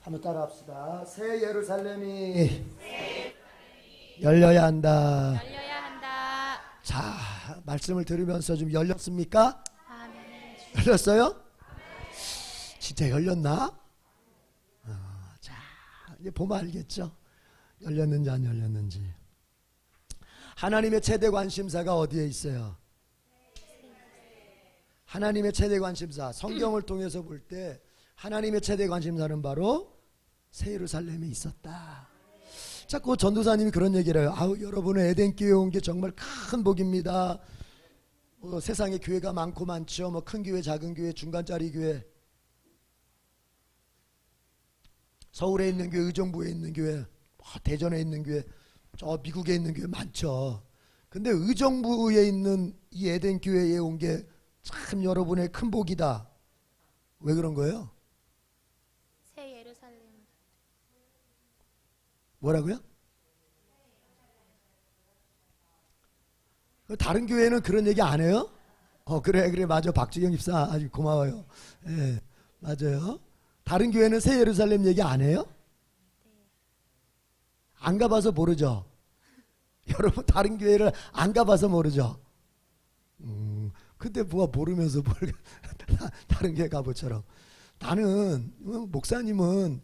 한번 따라합시다. 새 예루살렘이 열려야 한다. 열려야 한다. 자, 말씀을 들으면서 좀 열렸습니까? 아멘. 열렸어요? 진짜 열렸나? 자, 이제 보면 알겠죠? 열렸는지 안 열렸는지. 하나님의 최대 관심사가 어디에 있어요? 하나님의 최대 관심사, 성경을 통해서 볼 때 하나님의 최대 관심사는 바로 새 예루살렘에 있었다. 자꾸 전도사님이 그런 얘기를 해요. 아우, 여러분은 에덴 교회 온 게 정말 큰 복입니다. 세상에 교회가 많고 많죠. 뭐 큰 교회, 작은 교회, 중간짜리 교회, 서울에 있는 교회, 의정부에 있는 교회, 대전에 있는 교회, 저 미국에 있는 교회 많죠. 근데 의정부에 있는 이 에덴 교회에 온 게 참 여러분의 큰 복이다. 왜 그런 거예요? 새 예루살렘. 뭐라고요? 다른 교회는 그런 얘기 안 해요? 그래 맞아. 박주경 입사 아주 고마워요. 예, 맞아요. 다른 교회는 새 예루살렘 얘기 안 해요? 안 가봐서 모르죠. 여러분 다른 교회를 안 가봐서 모르죠. 근데 뭐가 모르면서 뭘 다른 교회 가보처럼. 나는 목사님은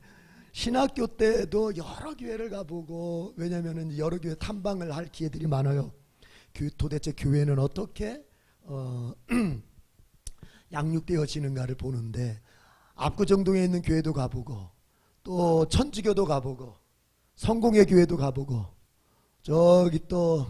신학교 때도 여러 교회를 가보고, 왜냐면은 여러 교회 탐방을 할 기회들이 많아요. 도대체 교회는 어떻게 양육되어지는가를 보는데, 압구정동에 있는 교회도 가보고, 또 천주교도 가보고, 성공회 교회도 가보고, 저기 또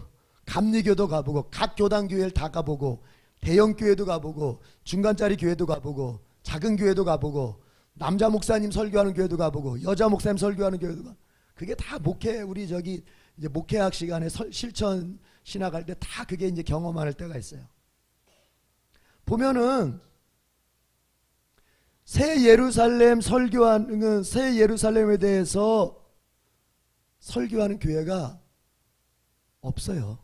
감리교도 가보고, 각 교단 교회를 다 가보고, 대형 교회도 가보고, 중간짜리 교회도 가보고, 작은 교회도 가보고, 남자 목사님 설교하는 교회도 가보고, 여자 목사님 설교하는 교회도 가보고. 그게 다 목회, 우리 저기 이제 목회학 시간에 실천 신학할 때 다 그게 이제 경험할 때가 있어요. 보면은 새 예루살렘 설교하는, 새 예루살렘에 대해서 설교하는 교회가 없어요.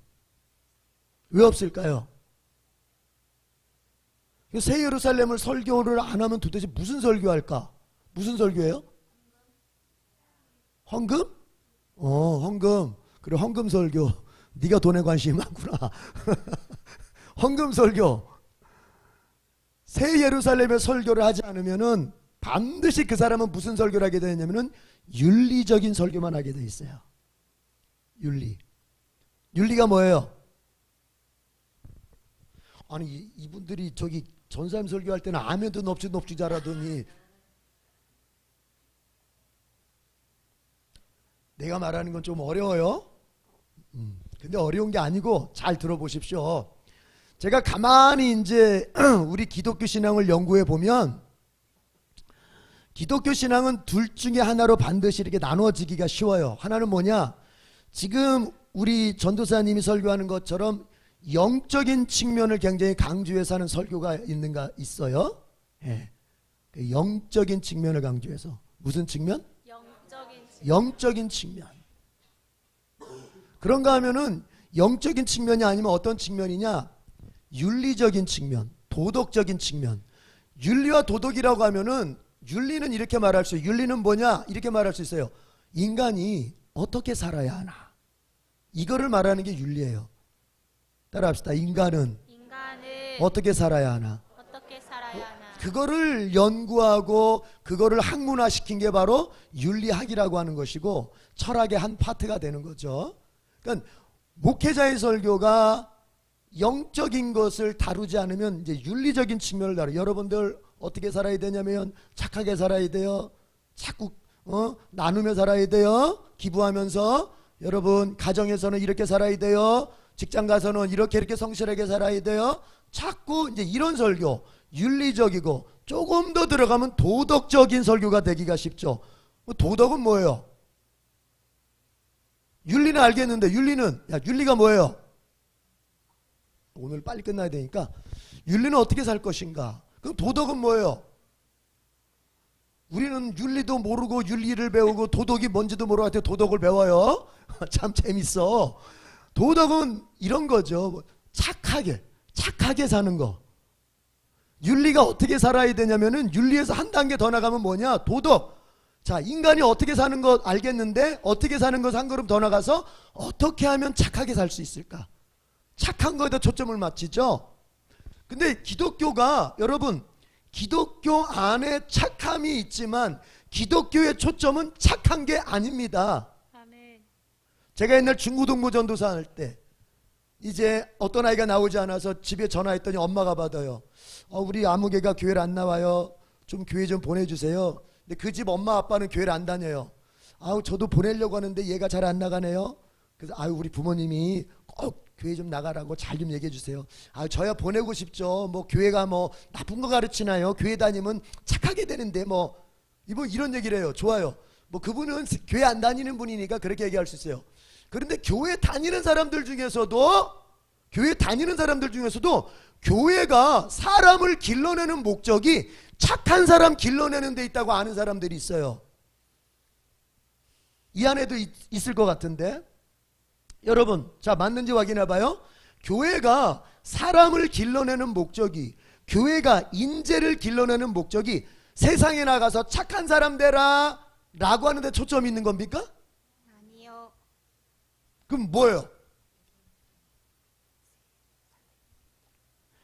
왜 없을까요? 새 예루살렘을 설교를 안 하면 도대체 무슨 설교할까? 무슨 설교예요? 헌금? 헌금. 그래, 헌금 설교. 네가 돈에 관심이 많구나. 헌금 설교. 새 예루살렘의 설교를 하지 않으면은 반드시 그 사람은 무슨 설교를 하게 되냐면은 윤리적인 설교만 하게 돼 있어요. 윤리. 윤리가 뭐예요? 아니, 이분들이 저기 전사님 설교할 때는 아멘도 넙죽넙죽 잘하더니, 내가 말하는 건 좀 어려워요. 근데 어려운 게 아니고 잘 들어보십시오. 제가 가만히 이제 우리 기독교 신앙을 연구해 보면, 기독교 신앙은 둘 중에 하나로 반드시 이렇게 나눠지기가 쉬워요. 하나는 뭐냐? 지금 우리 전도사님이 설교하는 것처럼 영적인 측면을 굉장히 강조해서 하는 설교가 있어요. 예. 그 영적인 측면을 강조해서. 무슨 측면? 영적인 측면. 그런가 하면은 영적인 측면이 아니면 어떤 측면이냐? 윤리적인 측면, 도덕적인 측면. 윤리와 도덕이라고 하면은, 윤리는 이렇게 말할 수 있어요. 윤리는 뭐냐? 이렇게 말할 수 있어요. 인간이 어떻게 살아야 하나. 이거를 말하는 게 윤리예요. 따라합시다. 인간은 어떻게 살아야 하나. 그거를 연구하고 그거를 학문화시킨 게 바로 윤리학이라고 하는 것이고, 철학의 한 파트가 되는 거죠. 그러니까 목회자의 설교가 영적인 것을 다루지 않으면 이제 윤리적인 측면을 다뤄요. 여러분들 어떻게 살아야 되냐면 착하게 살아야 돼요. 자꾸 나누며 살아야 돼요. 기부하면서. 여러분 가정에서는 이렇게 살아야 돼요. 직장 가서는 이렇게 성실하게 살아야 돼요. 자꾸 이제 이런 설교, 윤리적이고 조금 더 들어가면 도덕적인 설교가 되기가 쉽죠. 도덕은 뭐예요? 윤리는 알겠는데, 윤리가 뭐예요? 오늘 빨리 끝나야 되니까, 윤리는 어떻게 살 것인가? 그럼 도덕은 뭐예요? 우리는 윤리도 모르고 윤리를 배우고 도덕이 뭔지도 모르고 도덕을 배워요. 참 재밌어. 도덕은 이런 거죠. 착하게 사는 거. 윤리가 어떻게 살아야 되냐면은, 윤리에서 한 단계 더 나가면 뭐냐? 도덕. 자, 인간이 어떻게 사는 거 알겠는데 어떻게 사는 것 한 걸음 더 나가서 어떻게 하면 착하게 살 수 있을까? 착한 거에다 초점을 맞추죠. 근데 기독교가 여러분 기독교 안에 착함이 있지만 기독교의 초점은 착한 게 아닙니다. 아멘. 제가 옛날 중고등부 전도사 할 때 이제 어떤 아이가 나오지 않아서 집에 전화했더니 엄마가 받아요. 우리 아무개가 교회를 안 나와요. 좀 교회 좀 보내주세요. 근데 그 집 엄마 아빠는 교회를 안 다녀요. 저도 보내려고 하는데 얘가 잘 안 나가네요. 그래서 우리 부모님이 꼭 교회 좀 나가라고 잘 좀 얘기해 주세요. 저야 보내고 싶죠. 뭐 교회가 뭐 나쁜 거 가르치나요? 교회 다니면 착하게 되는데 뭐 이런 얘기를 해요. 좋아요. 뭐 그분은 교회 안 다니는 분이니까 그렇게 얘기할 수 있어요. 그런데 교회 다니는 사람들 중에서도 교회가 사람을 길러내는 목적이 착한 사람 길러내는 데 있다고 아는 사람들이 있어요. 이 안에도 있을 것 같은데 여러분, 자, 맞는지 확인해 봐요. 교회가 사람을 길러내는 목적이, 교회가 인재를 길러내는 목적이 세상에 나가서 착한 사람 되라 라고 하는데 초점이 있는 겁니까? 아니요. 그럼 뭐예요?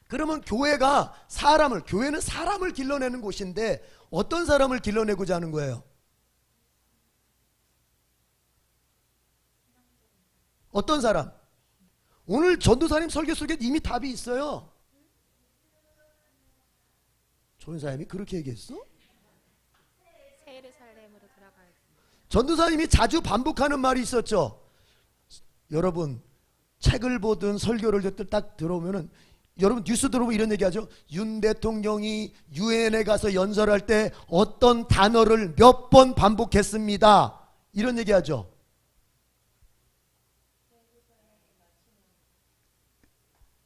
그러면 교회는 사람을 길러내는 곳인데 어떤 사람을 길러내고자 하는 거예요? 어떤 사람? 오늘 전도사님 설교 속에 이미 답이 있어요. 전도사님이 그렇게 얘기했어? 새 예루살렘으로 돌아가야지. 전도사님이 자주 반복하는 말이 있었죠. 여러분 책을 보든 설교를 듣든 딱 들어오면은 여러분 뉴스 들어보면 이런 얘기하죠. 윤 대통령이 유엔에 가서 연설할 때 어떤 단어를 몇 번 반복했습니다. 이런 얘기하죠.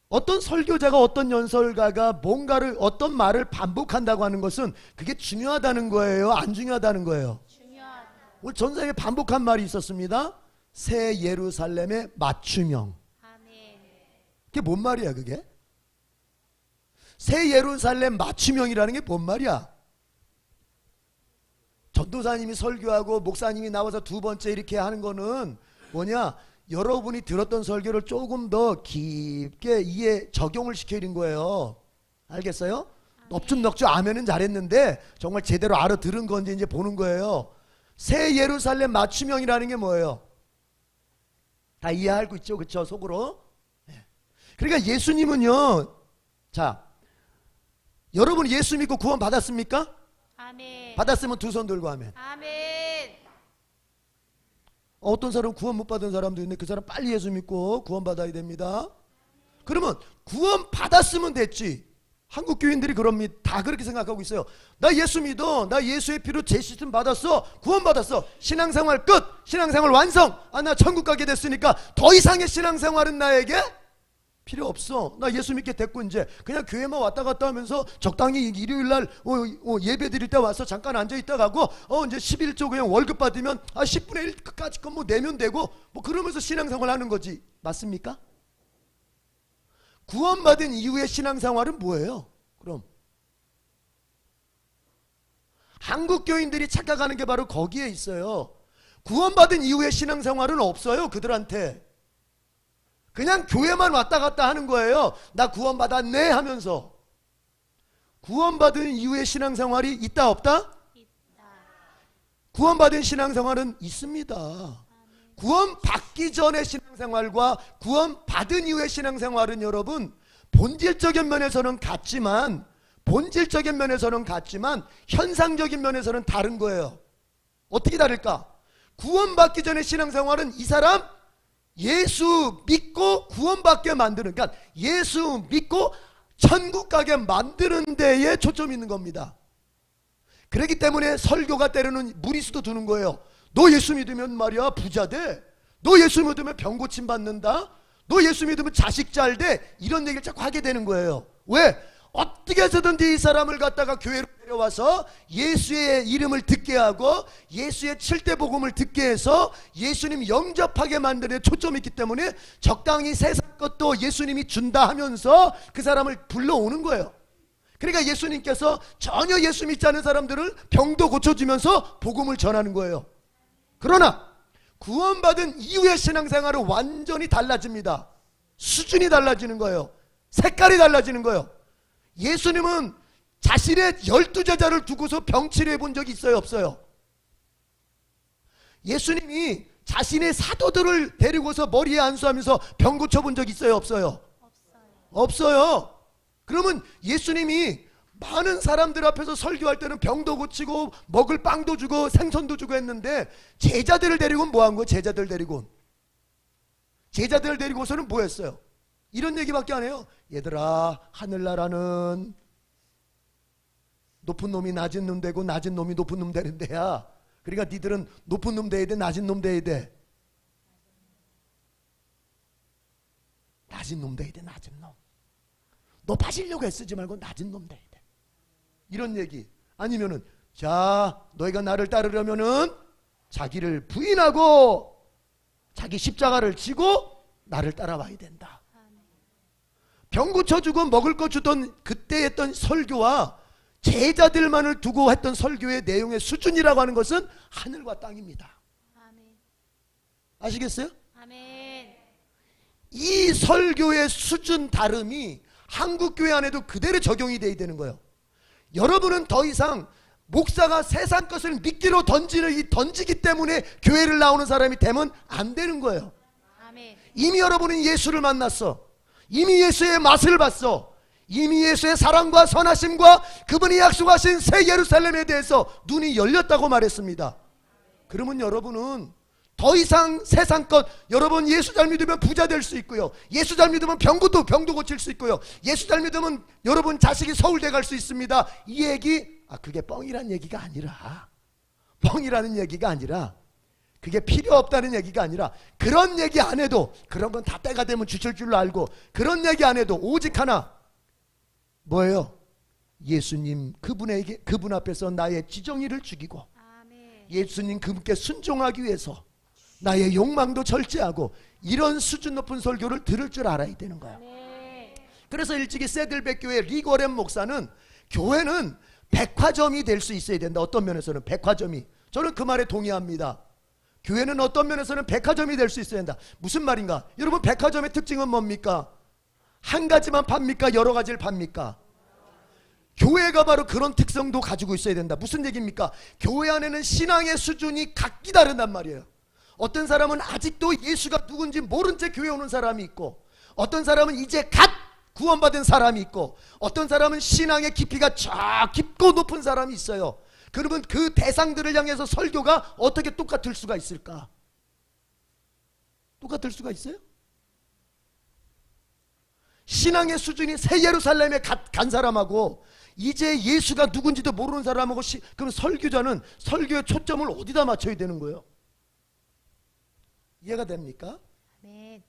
어떤 설교자가 어떤 연설가가 뭔가를 어떤 말을 반복한다고 하는 것은 그게 중요하다는 거예요? 안 중요하다는 거예요? 중요하다. 오늘 전사에 반복한 말이 있었습니다. 새 예루살렘의 맞춤형. 아멘. 그게 뭔 말이야 그게? 새 예루살렘 맞춤형이라는 게 뭔 말이야? 전도사님이 설교하고 목사님이 나와서 두 번째 이렇게 하는 거는 뭐냐? 여러분이 들었던 설교를 조금 더 깊게 적용을 시키는 거예요. 알겠어요? 넙죽넙죽 아멘은 잘했는데 정말 제대로 알아들은 건지 이제 보는 거예요. 새 예루살렘 맞춤형이라는 게 뭐예요? 다 이해하고 있죠? 그쵸? 속으로. 그러니까 예수님은요, 자, 여러분 예수 믿고 구원 받았습니까? 아멘. 받았으면 두 손 들고 아멘. 아멘. 어떤 사람은 구원 못 받은 사람도 있는데 그 사람 빨리 예수 믿고 구원 받아야 됩니다. 그러면 구원 받았으면 됐지. 한국 교인들이 다 그렇게 생각하고 있어요. 나 예수 믿어. 나 예수의 피로 제시씀 받았어. 구원 받았어. 신앙생활 끝. 신앙생활 완성. 나 천국 가게 됐으니까 더 이상의 신앙생활은 나에게 필요 없어. 나 예수 믿게 됐고 이제 그냥 교회만 왔다 갔다 하면서 적당히 일요일날 예배 드릴 때 와서 잠깐 앉아있다 가고 이제 11조 그냥 월급 받으면 10분의 1까지 건 뭐 내면 되고 뭐 그러면서 신앙생활 하는 거지. 맞습니까? 구원받은 이후의 신앙생활은 뭐예요? 그럼 한국 교인들이 착각하는 게 바로 거기에 있어요. 구원받은 이후의 신앙생활은 없어요. 그들한테 그냥 교회만 왔다 갔다 하는 거예요. 나 구원받았네 하면서. 구원받은 이후의 신앙생활이 있다 없다? 있다. 구원받은 신앙생활은 있습니다. 구원받기 전의 신앙생활과 구원받은 이후의 신앙생활은 여러분 본질적인 면에서는 같지만 현상적인 면에서는 다른 거예요. 어떻게 다를까? 구원받기 전의 신앙생활은 이 사람 예수 믿고 구원받게 만드는, 그러니까 예수 믿고 천국 가게 만드는 데에 초점이 있는 겁니다. 그렇기 때문에 설교가 때로는 무리수도 두는 거예요. 너 예수 믿으면 말이야 부자 돼. 너 예수 믿으면 병 고침 받는다. 너 예수 믿으면 자식 잘 돼. 이런 얘기를 자꾸 하게 되는 거예요. 왜? 어떻게 해서든지 이 사람을 갖다가 교회로 데려와서 예수의 이름을 듣게 하고 예수의 7대 복음을 듣게 해서 예수님 영접하게 만드는 데 초점이 있기 때문에 적당히 세상 것도 예수님이 준다 하면서 그 사람을 불러오는 거예요. 그러니까 예수님께서 전혀 예수 믿지 않은 사람들을 병도 고쳐주면서 복음을 전하는 거예요. 그러나 구원받은 이후의 신앙생활은 완전히 달라집니다. 수준이 달라지는 거예요. 색깔이 달라지는 거예요. 예수님은 자신의 12제자를 두고서 병치료해 본 적이 있어요, 없어요? 예수님이 자신의 사도들을 데리고서 머리에 안수하면서 병 고쳐본 적 있어요, 없어요? 없어요. 그러면 예수님이 많은 사람들 앞에서 설교할 때는 병도 고치고 먹을 빵도 주고 생선도 주고 했는데 제자들을 데리고는 뭐 한 거예요? 제자들 데리고서는 뭐 했어요? 이런 얘기밖에 안 해요. 얘들아, 하늘나라는 높은 놈이 낮은 놈 되고 낮은 놈이 높은 놈 되는 데야. 그러니까 니들은 높은 놈 돼야 돼, 낮은 놈 돼야 돼? 낮은 놈 돼야 돼, 낮은 놈. 높아지려고 애쓰지 말고 낮은 놈 돼야 돼. 이런 얘기. 아니면은, 자, 너희가 나를 따르려면은 자기를 부인하고 자기 십자가를 지고 나를 따라와야 된다. 병 고쳐주고 먹을 거 주던 그때 했던 설교와 제자들만을 두고 했던 설교의 내용의 수준이라고 하는 것은 하늘과 땅입니다. 아시겠어요? 아멘. 이 설교의 수준 다름이 한국교회 안에도 그대로 적용이 돼야 되는 거예요. 여러분은 더 이상 목사가 세상 것을 미끼로 던지기 때문에 교회를 나오는 사람이 되면 안 되는 거예요. 아멘. 이미 여러분은 예수를 만났어. 이미 예수의 맛을 봤어. 이미 예수의 사랑과 선하심과 그분이 약속하신 새 예루살렘에 대해서 눈이 열렸다고 말했습니다. 그러면 여러분은 더 이상 세상 것, 여러분 예수 잘 믿으면 부자 될 수 있고요, 예수 잘 믿으면 병도 고칠 수 있고요, 예수 잘 믿으면 여러분 자식이 서울대 갈 수 있습니다. 이 얘기, 그게 뻥이라는 얘기가 아니라, 뻥이라는 얘기가 아니라, 그게 필요 없다는 얘기가 아니라, 그런 얘기 안 해도, 그런 건 다 때가 되면 주실 줄로 알고, 그런 얘기 안 해도 오직 하나, 뭐예요? 예수님 그분 앞에서 나의 지정의를 죽이고, 아멘. 예수님 그분께 순종하기 위해서 나의 욕망도 절제하고, 이런 수준 높은 설교를 들을 줄 알아야 되는 거야. 아멘. 그래서 일찍이 세들백 교회 리고렘 목사는, 교회는 백화점이 될 수 있어야 된다. 어떤 면에서는 백화점이, 저는 그 말에 동의합니다. 교회는 어떤 면에서는 백화점이 될 수 있어야 된다. 무슨 말인가? 여러분, 백화점의 특징은 뭡니까? 한 가지만 팝니까? 여러 가지를 팝니까? 교회가 바로 그런 특성도 가지고 있어야 된다. 무슨 얘기입니까? 교회 안에는 신앙의 수준이 각기 다르단 말이에요. 어떤 사람은 아직도 예수가 누군지 모른 채 교회 오는 사람이 있고, 어떤 사람은 이제 갓 구원받은 사람이 있고, 어떤 사람은 신앙의 깊이가 쫙 깊고 높은 사람이 있어요. 그러면 그 대상들을 향해서 설교가 어떻게 똑같을 수가 있을까? 똑같을 수가 있어요? 신앙의 수준이 새 예루살렘에 간 사람하고 이제 예수가 누군지도 모르는 사람하고 그럼 설교자는 설교의 초점을 어디다 맞춰야 되는 거예요? 이해가 됩니까? 아멘.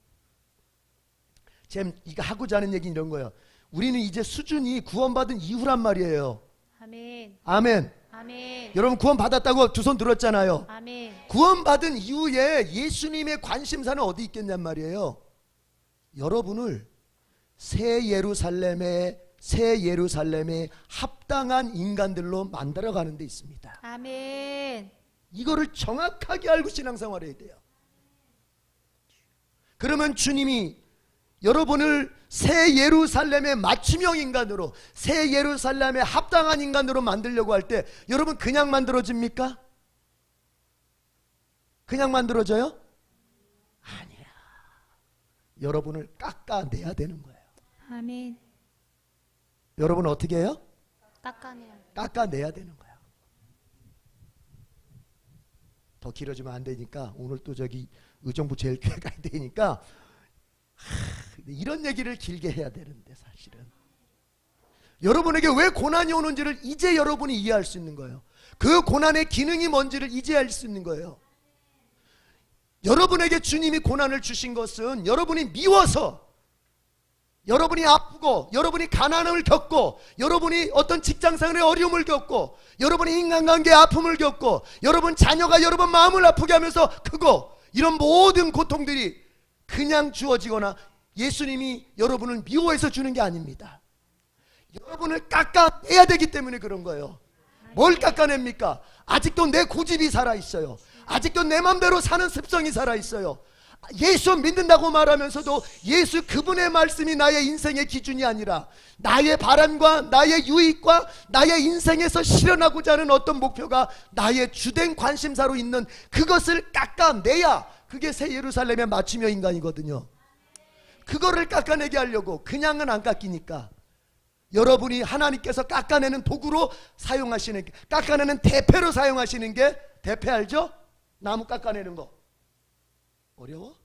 쌤, 이거 하고자 하는 얘기는 이런 거예요. 우리는 이제 수준이 구원받은 이후란 말이에요. 아멘. 아멘. 아멘. 여러분 구원 받았다고 두 손 들었잖아요. 아멘. 구원 받은 이후에 예수님의 관심사는 어디 있겠냔 말이에요. 여러분을 새 예루살렘에 합당한 인간들로 만들어가는 데 있습니다. 아멘. 이거를 정확하게 알고 신앙생활해야 돼요. 그러면 주님이 여러분을 새 예루살렘의 맞춤형 인간으로, 새 예루살렘에 합당한 인간으로 만들려고 할 때 여러분 그냥 만들어집니까? 그냥 만들어져요? 아니야. 여러분을 깎아내야 되는 거예요. 아멘. 여러분 어떻게 해요? 깎아내야. 깎아내야 되는 거예요. 더 길어지면 안 되니까 오늘 또 저기 의정부 제일교회 가야 되니까 이런 얘기를 길게 해야 되는데, 사실은 여러분에게 왜 고난이 오는지를 이제 여러분이 이해할 수 있는 거예요. 그 고난의 기능이 뭔지를 이제 알 수 있는 거예요. 여러분에게 주님이 고난을 주신 것은 여러분이 미워서, 여러분이 아프고, 여러분이 가난을 겪고, 여러분이 어떤 직장생활의 어려움을 겪고, 여러분이 인간관계의 아픔을 겪고, 여러분 자녀가 여러분 마음을 아프게 하면서 크고, 이런 모든 고통들이 그냥 주어지거나 예수님이 여러분을 미워해서 주는 게 아닙니다. 여러분을 깎아내야 되기 때문에 그런 거예요. 뭘 깎아냅니까? 아직도 내 고집이 살아있어요. 아직도 내 맘대로 사는 습성이 살아있어요. 예수 믿는다고 말하면서도 예수 그분의 말씀이 나의 인생의 기준이 아니라 나의 바람과 나의 유익과 나의 인생에서 실현하고자 하는 어떤 목표가 나의 주된 관심사로 있는 그것을 깎아내야 그게 새 예루살렘의 맞춤형 인간이거든요. 그거를 깎아내게 하려고 그냥은 안 깎이니까 여러분이 하나님께서 깎아내는 도구로 사용하시는 게, 깎아내는 대패로 사용하시는 게, 대패 알죠? 나무 깎아내는 거 어려워?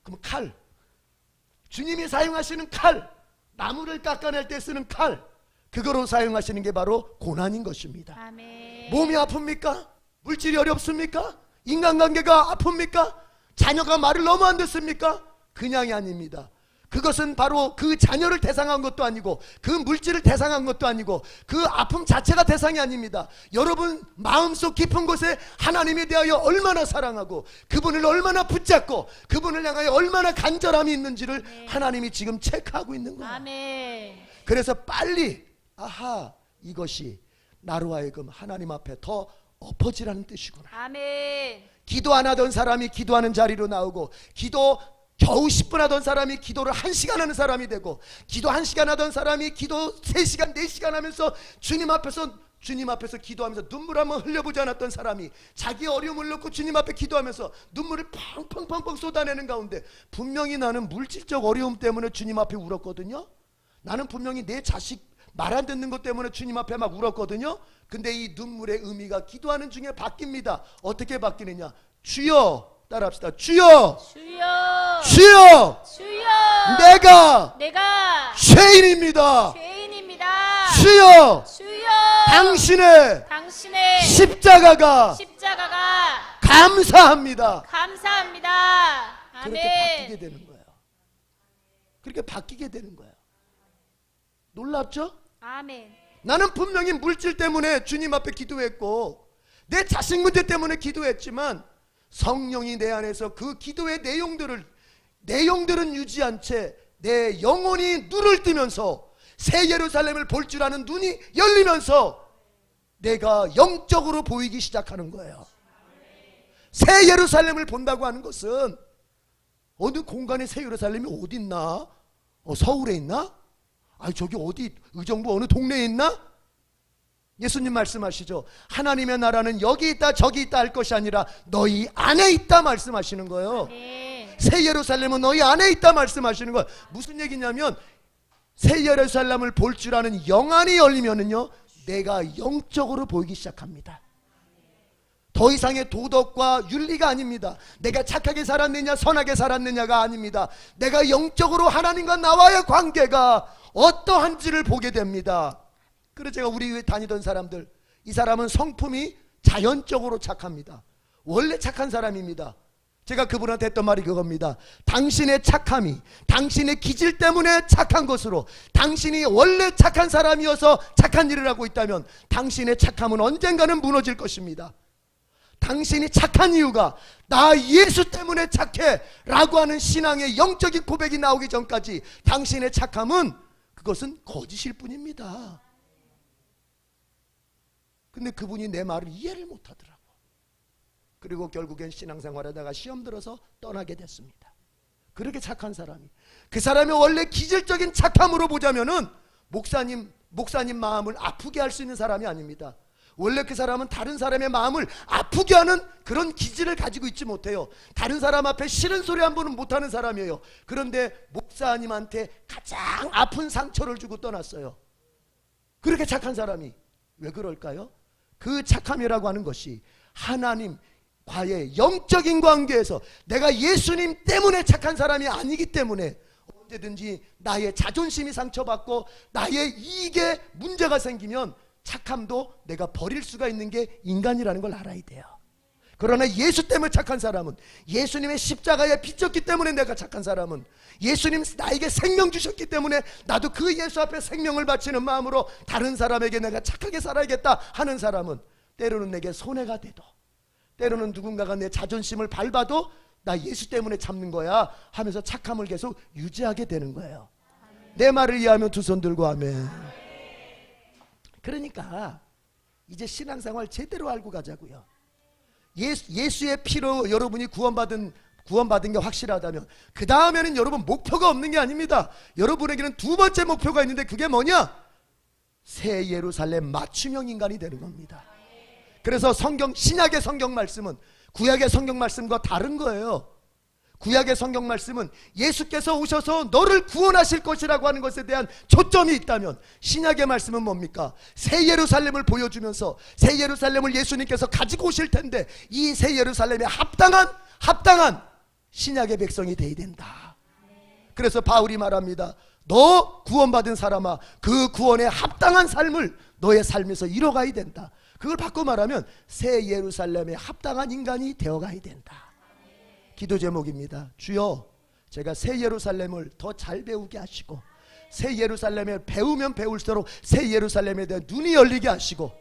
그럼 칼, 주님이 사용하시는 칼, 나무를 깎아낼 때 쓰는 칼, 그거로 사용하시는 게 바로 고난인 것입니다. 아멘. 몸이 아픕니까? 물질이 어렵습니까? 인간관계가 아픕니까? 자녀가 말을 너무 안 듣습니까? 그냥이 아닙니다. 그것은 바로 그 자녀를 대상한 것도 아니고 그 물질을 대상한 것도 아니고 그 아픔 자체가 대상이 아닙니다. 여러분 마음속 깊은 곳에 하나님에 대하여 얼마나 사랑하고 그분을 얼마나 붙잡고 그분을 향하여 얼마나 간절함이 있는지를 하나님이 지금 체크하고 있는 거예요. 아멘. 그래서 빨리 아하, 이것이 나로 하여금 하나님 앞에 더 엎어지라는 뜻이구나. 아멘. 기도 안 하던 사람이 기도하는 자리로 나오고, 기도 겨우 10분 하던 사람이 기도를 1시간 하는 사람이 되고, 기도 1시간 하던 사람이 기도 3시간 4시간 하면서 주님 앞에서 기도하면서 눈물 한번 흘려보지 않았던 사람이 자기 어려움을 놓고 주님 앞에 기도하면서 눈물을 펑펑펑펑 쏟아내는 가운데 분명히 나는 물질적 어려움 때문에 주님 앞에 울었거든요. 나는 분명히 내 자식 말 안 듣는 것 때문에 주님 앞에 막 울었거든요. 근데 이 눈물의 의미가 기도하는 중에 바뀝니다. 어떻게 바뀌느냐? 주여, 따라합시다. 주여, 주여, 주여, 주여, 내가 죄인입니다. 죄인입니다. 주여, 주여, 당신의 십자가가 감사합니다. 감사합니다. 그렇게 아멘. 바뀌게 되는 거예요. 그렇게 바뀌게 되는 거예요. 놀랍죠? 아멘. 나는 분명히 물질 때문에 주님 앞에 기도했고 내 자식 문제 때문에 기도했지만 성령이 내 안에서 그 기도의 내용들은 유지한 채 내 영혼이 눈을 뜨면서 새 예루살렘을 볼 줄 아는 눈이 열리면서 내가 영적으로 보이기 시작하는 거예요. 새 예루살렘을 본다고 하는 것은 어느 공간에 새 예루살렘이 어디 있나? 서울에 있나? 아니 저기 어디 의정부 어느 동네에 있나? 예수님 말씀하시죠. 하나님의 나라는 여기 있다 저기 있다 할 것이 아니라 너희 안에 있다 말씀하시는 거예요. 새 예루살렘은 너희 안에 있다 말씀하시는 거예요. 무슨 얘기냐면 새 예루살렘을 볼 줄 아는 영안이 열리면은요 내가 영적으로 보이기 시작합니다. 더 이상의 도덕과 윤리가 아닙니다. 내가 착하게 살았느냐 선하게 살았느냐가 아닙니다. 내가 영적으로 하나님과 나와의 관계가 어떠한지를 보게 됩니다. 그래서 제가 우리 교회 다니던 사람들, 이 사람은 성품이 자연적으로 착합니다. 원래 착한 사람입니다. 제가 그분한테 했던 말이 그겁니다. 당신의 착함이 당신의 기질 때문에 착한 것으로, 당신이 원래 착한 사람이어서 착한 일을 하고 있다면 당신의 착함은 언젠가는 무너질 것입니다. 당신이 착한 이유가 나 예수 때문에 착해 라고 하는 신앙의 영적인 고백이 나오기 전까지 당신의 착함은 그것은 거짓일 뿐입니다. 근데 그분이 내 말을 이해를 못하더라고. 그리고 결국엔 신앙생활하다가 시험 들어서 떠나게 됐습니다. 그렇게 착한 사람이, 그 사람이 원래 기질적인 착함으로 보자면은 목사님 마음을 아프게 할 수 있는 사람이 아닙니다. 원래 그 사람은 다른 사람의 마음을 아프게 하는 그런 기질을 가지고 있지 못해요. 다른 사람 앞에 싫은 소리 한 번은 못하는 사람이에요. 그런데 목사님한테 가장 아픈 상처를 주고 떠났어요. 그렇게 착한 사람이 왜 그럴까요? 그 착함이라고 하는 것이 하나님과의 영적인 관계에서 내가 예수님 때문에 착한 사람이 아니기 때문에 언제든지 나의 자존심이 상처받고 나의 이익에 문제가 생기면 착함도 내가 버릴 수가 있는 게 인간이라는 걸 알아야 돼요. 그러나 예수 때문에 착한 사람은, 예수님의 십자가에 비쳤기 때문에 내가 착한 사람은, 예수님 나에게 생명 주셨기 때문에 나도 그 예수 앞에 생명을 바치는 마음으로 다른 사람에게 내가 착하게 살아야겠다 하는 사람은 때로는 내게 손해가 돼도, 때로는 누군가가 내 자존심을 밟아도 나 예수 때문에 참는 거야 하면서 착함을 계속 유지하게 되는 거예요. 내 말을 이해하면 두 손 들고 아멘. 그러니까 이제 신앙생활 제대로 알고 가자고요. 예수의 피로 여러분이 구원받은 게 확실하다면 그 다음에는 여러분 목표가 없는 게 아닙니다. 여러분에게는 두 번째 목표가 있는데 그게 뭐냐? 새 예루살렘 맞춤형 인간이 되는 겁니다. 그래서 신약의 성경 말씀은 구약의 성경 말씀과 다른 거예요. 구약의 성경 말씀은 예수께서 오셔서 너를 구원하실 것이라고 하는 것에 대한 초점이 있다면, 신약의 말씀은 뭡니까? 새 예루살렘을 보여주면서 새 예루살렘을 예수님께서 가지고 오실 텐데 이 새 예루살렘에 합당한 신약의 백성이 되어야 된다. 그래서 바울이 말합니다. 너 구원받은 사람아, 그 구원에 합당한 삶을 너의 삶에서 이뤄가야 된다. 그걸 바꿔 말하면 새 예루살렘에 합당한 인간이 되어가야 된다. 기도 제목입니다. 주여, 제가 새 예루살렘을 더 잘 배우게 하시고 새 예루살렘을 배우면 배울수록 새 예루살렘에 대한 눈이 열리게 하시고,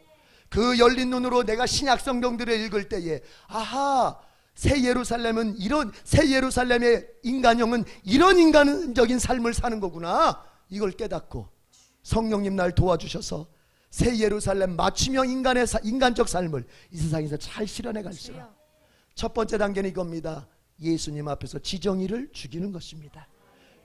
그 열린 눈으로 내가 신약 성경들을 읽을 때에 아하, 새 예루살렘은 새 예루살렘의 인간형은 이런 인간적인 삶을 사는 거구나, 이걸 깨닫고 성령님 날 도와주셔서 새 예루살렘 맞춤형 인간적 삶을 이 세상에서 잘 실현해 갈 수 있어요. 첫 번째 단계는 이겁니다. 예수님 앞에서 지정의를 죽이는 것입니다.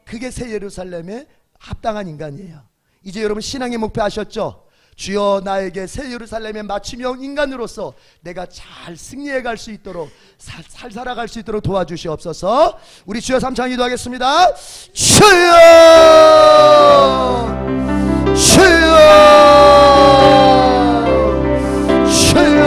그게 새 예루살렘에 합당한 인간이에요. 이제 여러분 신앙의 목표 아셨죠? 주여, 나에게 새 예루살렘의 맞춤형 인간으로서 내가 잘 승리해 갈 수 있도록, 잘 살아갈 수 있도록 도와주시옵소서. 우리 주여 삼창 기도하겠습니다. 주여, 주여, 주여.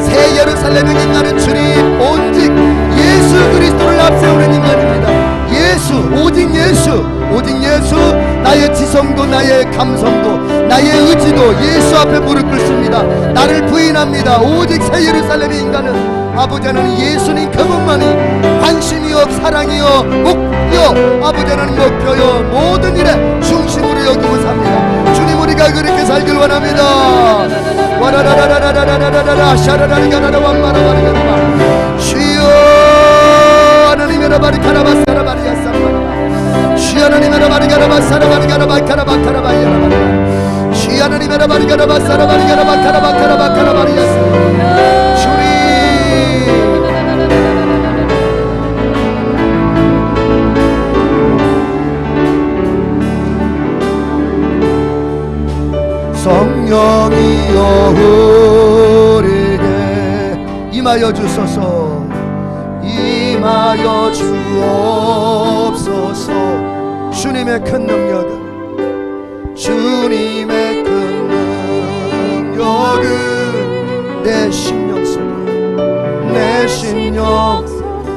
새 예루살렘의 인간은 주님, 오직 예수 그리스도를 앞세우는 인간입니다. 오직 예수. 나의 지성도 나의 감성도 나의 의지도 예수 앞에 무릎 꿇습니다. 나를 부인합니다. 오직 새 예루살렘의 인간은 아버지 하나님 예수님 그분만이 관심이요 사랑이요 목표, 아버지 하나님 목표요 모든 일에 중심으로 여기고 삽니다. 주님, 우리가 그렇게 살길 원합니다. 와라라라라라라라라라 샤라라리가라라 완마라바리가라바 주여 하나님의 바리카라바사라바리야사마라 주여 하나님의 바리카라바사라바리가라바카라바카라바야라바리야 주여 하나님의 바리카라바사라바리가라바카라바카라바카라바리야사 주님, 성령이여 우리에게 임하여 주소서. 임하여 주옵소서. 주님의 큰 능력은 내 심령 속에 내 심령.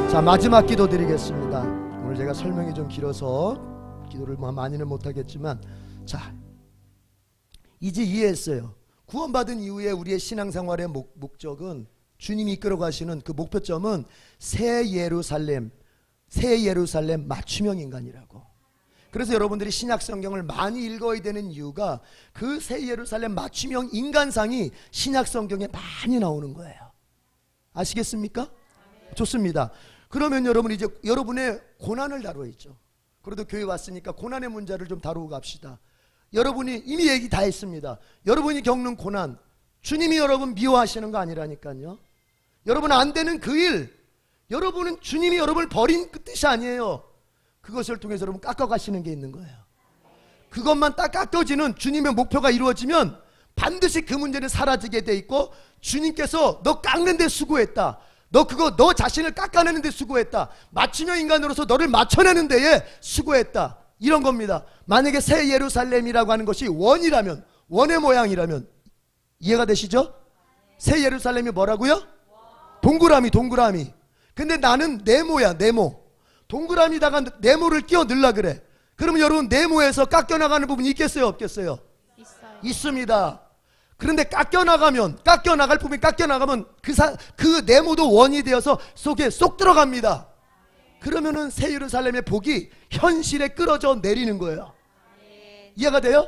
자, 마지막 기도 드리겠습니다. 오늘 제가 설명이 좀 길어서 기도를 많이는 못하겠지만, 자, 이제 이해했어요. 구원받은 이후에 우리의 신앙생활의 목적은, 주님이 이끌어 가시는 그 목표점은 새 예루살렘 맞춤형 인간이라고. 그래서 여러분들이 신약 성경을 많이 읽어야 되는 이유가 그 새 예루살렘 맞춤형 인간상이 신약 성경에 많이 나오는 거예요. 아시겠습니까? 좋습니다. 그러면 여러분, 이제 여러분의 고난을 다뤄야죠. 그래도 교회 왔으니까 고난의 문제를 좀 다루고 갑시다. 여러분이 이미 얘기 다 했습니다. 여러분이 겪는 고난, 주님이 여러분 미워하시는 거 아니라니까요. 여러분 안 되는 그 일, 여러분은 주님이 여러분을 버린 그 뜻이 아니에요. 그것을 통해서 여러분 깎아가시는 게 있는 거예요. 그것만 딱 깎여지는 주님의 목표가 이루어지면 반드시 그 문제는 사라지게 돼 있고, 주님께서 너 깎는 데 수고했다, 너 자신을 깎아내는 데 수고했다, 맞춤형 인간으로서 너를 맞춰내는 데에 수고했다, 이런 겁니다. 만약에 새 예루살렘이라고 하는 것이 원이라면, 원의 모양이라면 이해가 되시죠? 새 예루살렘이 뭐라고요? 동그라미. 근데 나는 네모야, 네모. 동그라미다가 네모를 끼워 넣으려 그래. 그러면 여러분, 네모에서 깎여나가는 부분이 있겠어요, 없겠어요? 있습니다. 그런데 깎여나갈 부분이 깎여나가면 그 네모도 원이 되어서 속에 쏙 들어갑니다. 그러면은 새 예루살렘의 복이 현실에 끌어져 내리는 거예요. 이해가 돼요?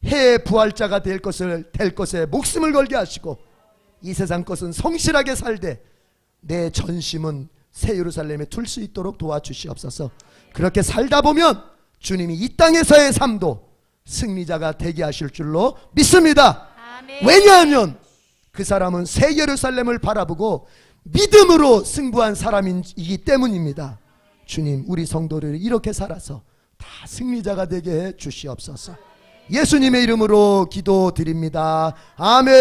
해의 부활자가 될 것에 목숨을 걸게 하시고 이 세상 것은 성실하게 살되 내 전심은 새 예루살렘에 둘 수 있도록 도와주시옵소서. 그렇게 살다 보면 주님이 이 땅에서의 삶도 승리자가 되게 하실 줄로 믿습니다. 아멘. 왜냐하면 그 사람은 새 예루살렘을 바라보고 믿음으로 승부한 사람이기 때문입니다. 주님, 우리 성도들이 이렇게 살아서 다 승리자가 되게 해 주시옵소서. 예수님의 이름으로 기도드립니다. 아멘.